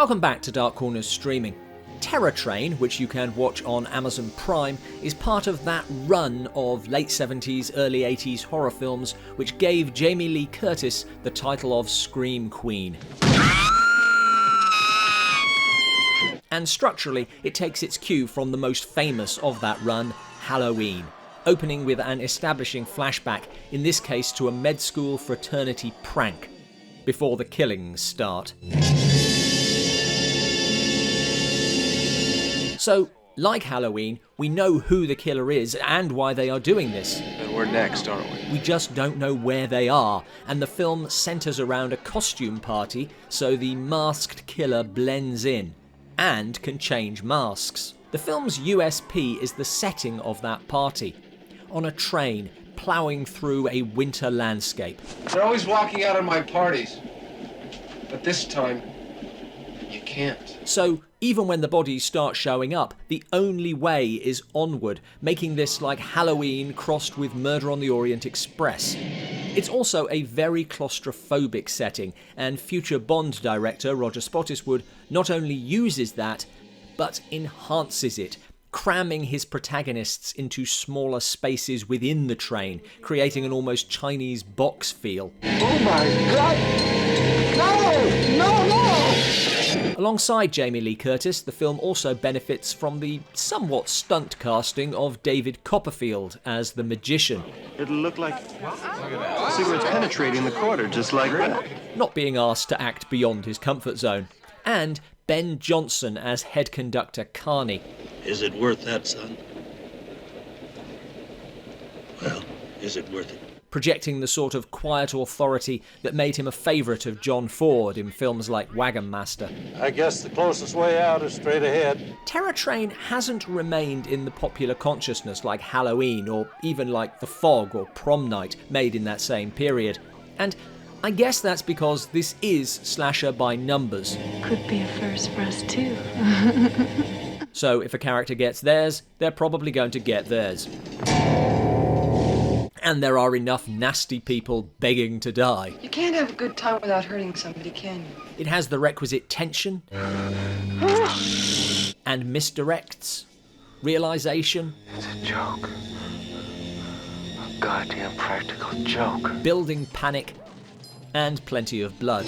Welcome back to Dark Corners Streaming. Terror Train, which you can watch on Amazon Prime, is part of that run of late 70s, early 80s horror films which gave Jamie Lee Curtis the title of Scream Queen. And structurally, it takes its cue from the most famous of that run, Halloween, opening with an establishing flashback, in this case to a med school fraternity prank, before the killings start. So, like Halloween, we know who the killer is and why they are doing this. And we're next, aren't we? We just don't know where they are, and the film centres around a costume party, so the masked killer blends in, and can change masks. The film's USP is the setting of that party. On a train, ploughing through a winter landscape. They're always walking out on my parties. But this time, you can't. So, even when the bodies start showing up, the only way is onward, making this like Halloween crossed with Murder on the Orient Express. It's also a very claustrophobic setting, and future Bond director Roger Spottiswoode not only uses that, but enhances it, cramming his protagonists into smaller spaces within the train, creating an almost Chinese box feel. Oh my God! No! No, no! Alongside Jamie Lee Curtis, the film also benefits from the somewhat stunt casting of David Copperfield as the magician. It'll look like cigarettes penetrating the quarter, just like that. Not being asked to act beyond his comfort zone. And Ben Johnson as head conductor Carney. Is it worth that, son? Well, is it worth it? Projecting the sort of quiet authority that made him a favourite of John Ford in films like Wagon Master. I guess the closest way out is straight ahead. Terror Train hasn't remained in the popular consciousness like Halloween or even like The Fog or Prom Night, made in that same period. And I guess that's because this is slasher by numbers. Could be a first for us too. So if a character gets theirs, they're probably going to get theirs. And there are enough nasty people begging to die. You can't have a good time without hurting somebody, can you? It has the requisite tension and misdirects, realization. It's a joke. A goddamn practical joke. Building panic, and plenty of blood.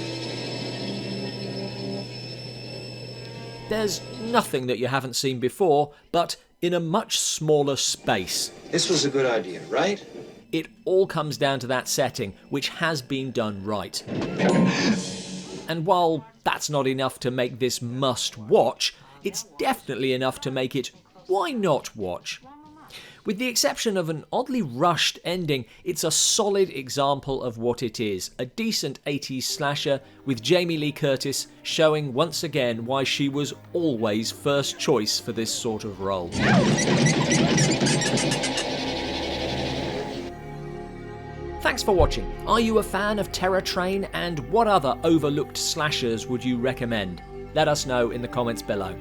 There's nothing that you haven't seen before, but in a much smaller space. This was a good idea, right? It all comes down to that setting, which has been done right. And while that's not enough to make this must watch, it's definitely enough to make it why not watch. With the exception of an oddly rushed ending, it's a solid example of what it is, a decent 80s slasher with Jamie Lee Curtis showing once again why she was always first choice for this sort of role. Thanks for watching. Are you a fan of Terror Train, and what other overlooked slashers would you recommend? Let us know in the comments below.